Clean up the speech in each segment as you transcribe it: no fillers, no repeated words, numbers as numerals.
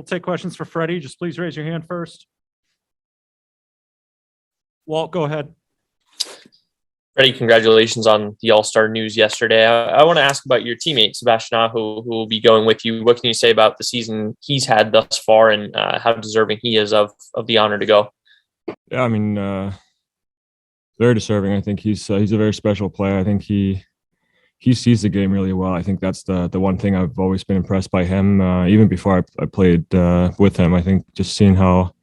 we'll take questions for Freddie. Just please raise your hand first. Walt, go ahead. Freddie, congratulations on the All-Star news yesterday. I want to ask about your teammate, Sebastian Aho, who will be going with you. What can you say about the season he's had thus far and how deserving he is of the honor to go? Yeah, I mean, very deserving. I think he's a very special player. I think he sees the game really well. I think that's the one thing I've always been impressed by him. Even before I played with him, I think just seeing how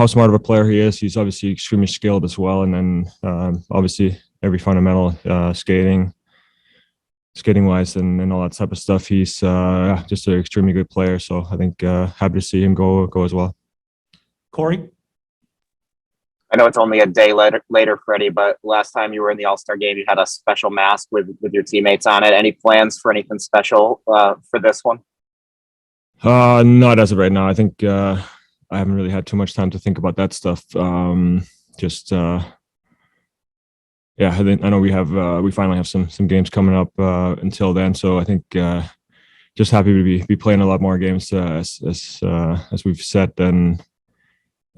smart of a player he is. He's obviously extremely skilled as well, and then obviously every fundamental skating wise and all that type of stuff. He's just an extremely good player. So I think happy to see him go as well. Corey? I know it's only a day later, Freddie, but last time you were in the All-Star game, you had a special mask with your teammates on it. Any plans for anything special for this one? Not as of right now. I think I haven't really had too much time to think about that stuff. Yeah, I know we finally have some games coming up until then. So I think just happy to be playing a lot more games as we've said, and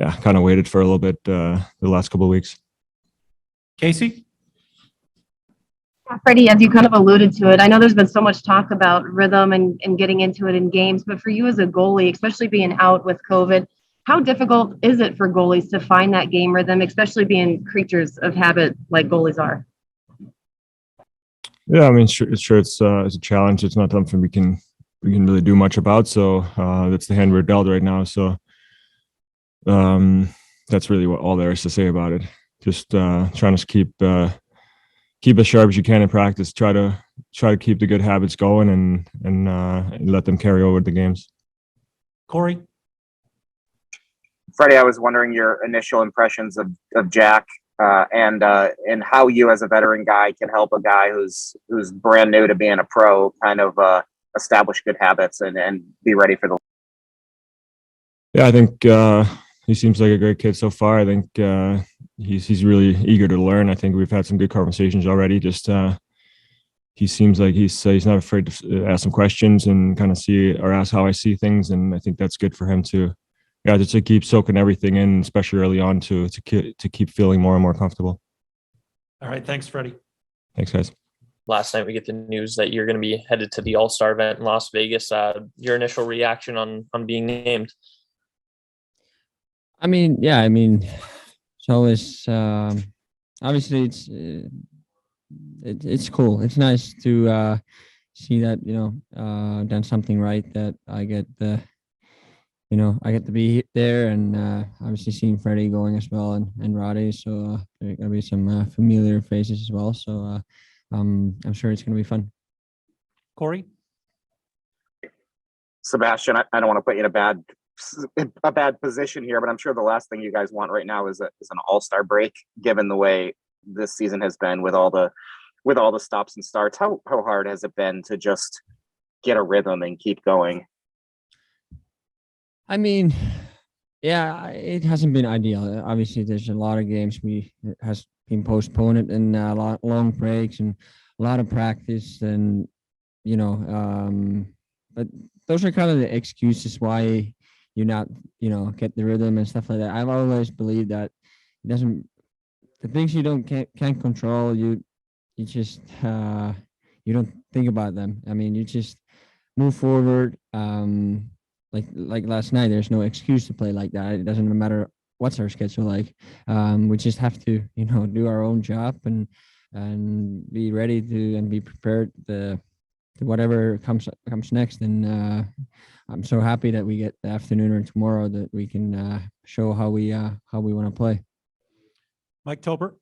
yeah, kind of waited for a little bit the last couple of weeks. Casey? Freddie, as you kind of alluded to it, I know there's been so much talk about rhythm and getting into it in games, but for you as a goalie, especially being out with COVID, how difficult is it for goalies to find that game rhythm, especially being creatures of habit like goalies are? Yeah, I mean, sure it's a challenge. It's not something we can really do much about. So that's the hand we're dealt right now. So that's really all there is to say about it. Just trying to keep as sharp as you can in practice. Try to keep the good habits going and let them carry over the games. Corey? Freddie, I was wondering your initial impressions of Jack and how you as a veteran guy can help a guy who's brand new to being a pro kind of establish good habits and be ready for the. Yeah, I think he seems like a great kid so far. I think he's really eager to learn. I think we've had some good conversations already. Just he seems like he's not afraid to ask some questions and kind of ask how I see things, and I think that's good for him to. Yeah, just to keep soaking everything in, especially early on, to keep feeling more and more comfortable. All right, thanks, Freddie. Thanks, guys. Last night we get the news that you're going to be headed to the All-Star event in Las Vegas. Your initial reaction on being named? So it's obviously it's cool. It's nice to see that done something right. That I get to be there, and obviously seeing Freddie going as well, and Roddy. So there are gonna be some familiar faces as well. So I'm sure it's gonna be fun. Corey? Sebastian, I don't want to put you in a bad position here, but I'm sure the last thing you guys want right now is an All-Star break, given the way this season has been with all the stops and starts. How hard has it been to just get a rhythm and keep going? Yeah, it hasn't been ideal. Obviously, there's a lot of games has been postponed, and a lot long breaks and a lot of practice, and but those are kind of the excuses why you not get the rhythm and stuff like that. I've always believed that the things you can't control, you just you don't think about them. You just move forward. Like last night, there's no excuse to play like that. It doesn't matter what's our schedule like. We just have to, do our own job and be ready to and be prepared to whatever comes next. And I'm so happy that we get the afternoon or tomorrow that we can show how we want to play. Mike Tolbert.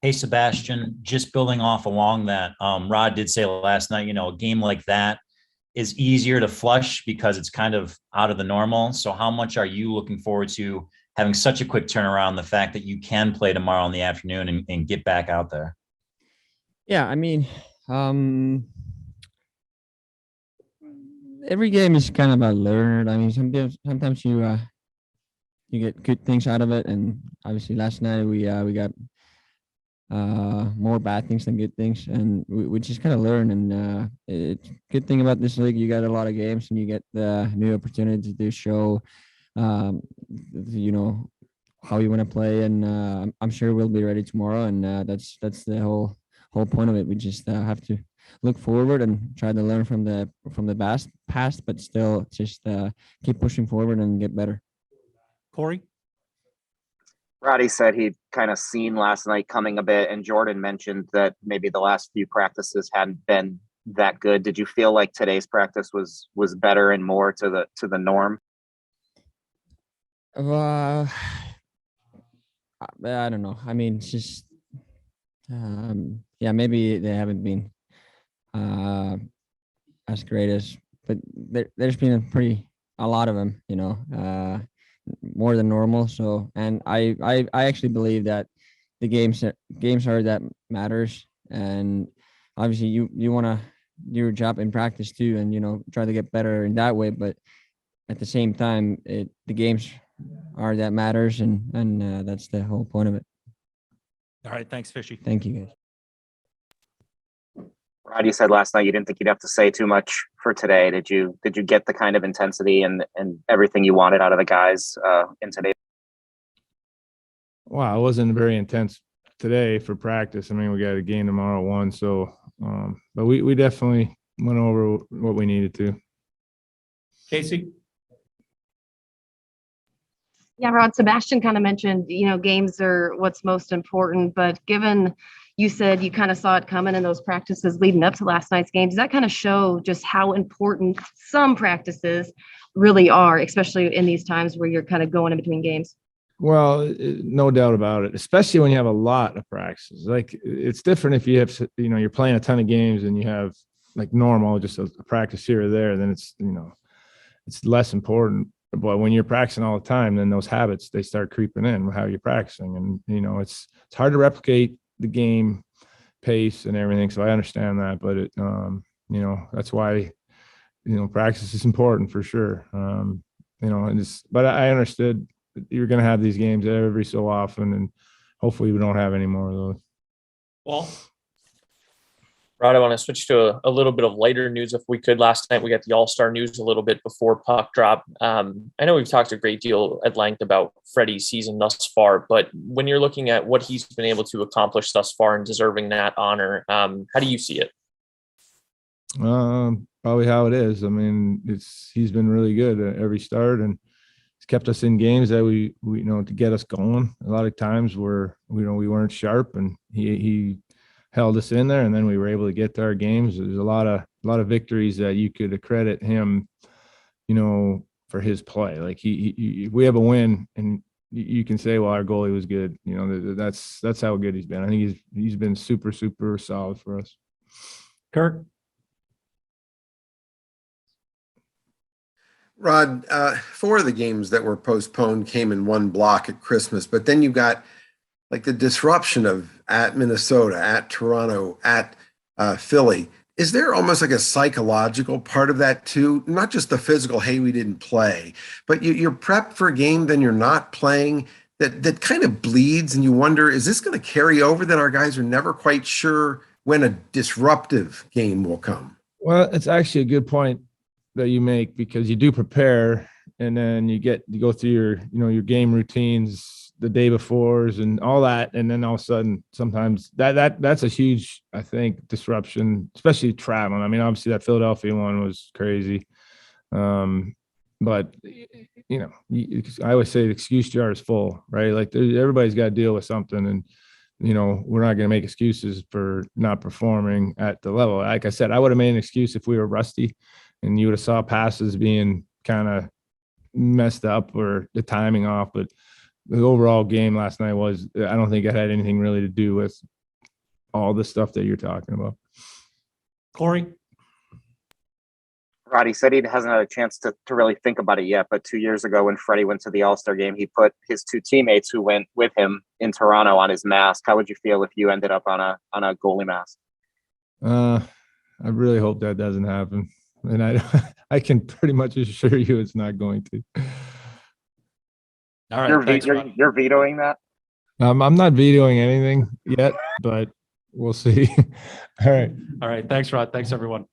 Hey, Sebastian, just building off along that, Rod did say last night, a game like that is easier to flush because it's kind of out of the normal. So how much are you looking forward to having such a quick turnaround, the fact that you can play tomorrow in the afternoon and get back out there? Yeah, every game is kind of a learner. Sometimes you get good things out of it, and obviously last night we got more bad things than good things, and we just kind of learn. And it's good thing about this league, you got a lot of games, and you get the new opportunity to show, you know, how you want to play. And I'm sure we'll be ready tomorrow. And that's the whole point of it. We just have to look forward and try to learn from the past, but still just keep pushing forward and get better. Corey? Roddy said he'd kind of seen last night coming a bit, and Jordan mentioned that maybe the last few practices hadn't been that good. Did you feel like today's practice was better and more to the norm? I don't know. I mean, it's just yeah, maybe they haven't been as great as, but there's been a lot of them, you know, more than normal. So, and I actually believe that the games are that matters, and obviously you want to do your job in practice too, and you know, try to get better in that way. But at the same time, the games are that matters, and that's the whole point of it. All right. Thanks, Fishy. Thank you, guys. Roddy said last night you didn't think you'd have to say too much for today. Did you get the kind of intensity and everything you wanted out of the guys in today? Wow, it wasn't very intense today for practice. I mean, we got a game tomorrow at 1, so but we definitely went over what we needed to. Casey? Yeah, Rod, Sebastian kind of mentioned, you know, games are what's most important, but given you said you kind of saw it coming in those practices leading up to last night's game, does that kind of show just how important some practices really are, especially in these times where you're kind of going in between games? Well, no doubt about it, especially when you have a lot of practices. Like, it's different if you have, you know, you're playing a ton of games and you have like normal, just a practice here or there, then it's, you know, it's less important. But when you're practicing all the time, then those habits, they start creeping in how you're practicing. And, you know, it's hard to replicate the game pace and everything. So I understand that, but it, you know, that's why, you know, practice is important for sure. You know, and but I understood you're going to have these games every so often, and hopefully we don't have any more of those. Well, Rod, I want to switch to a little bit of lighter news if we could. Last night we got the All-Star news a little bit before puck drop. I know we've talked a great deal at length about Freddie's season thus far, but when you're looking at what he's been able to accomplish thus far and deserving that honor, how do you see it? Probably how it is. I mean, he's been really good at every start, and he's kept us in games that we you know, to get us going. A lot of times where, you know, we weren't sharp, and he held us in there, and then we were able to get to our games. There's a lot of victories that you could accredit him, you know, for his play. Like if we have a win, and you can say, well, our goalie was good. You know, that's how good he's been. I think he's been super, super solid for us. Kirk? Rod, 4 of the games that were postponed came in one block at Christmas, but then you got like the disruption of at Minnesota, at Toronto, at Philly. Is there almost like a psychological part of that too? Not just the physical, hey, we didn't play, but you're prepped for a game, then you're not playing. That kind of bleeds, and you wonder, is this going to carry over, that our guys are never quite sure when a disruptive game will come? Well, it's actually a good point that you make, because you do prepare, and then you go through your game routines the day befores and all that, and then all of a sudden sometimes that's a huge, I think, disruption, especially traveling. I mean, obviously that Philadelphia one was crazy, but you know, I always say the excuse jar is full, right? Like everybody's got to deal with something, and you know, we're not going to make excuses for not performing at the level. Like I said, I would have made an excuse if we were rusty and you would have saw passes being kind of messed up or the timing off, but the overall game last night was, I don't think it had anything really to do with all the stuff that you're talking about. Corey? Roddy said he hasn't had a chance to really think about it yet, but 2 years ago when Freddie went to the All-Star game, he put his 2 teammates who went with him in Toronto on his mask. How would you feel if you ended up on a goalie mask? I really hope that doesn't happen. And I can pretty much assure you it's not going to. All right. You're vetoing that? I'm not vetoing anything yet, but we'll see. All right. All right. Thanks, Rod. Thanks, everyone.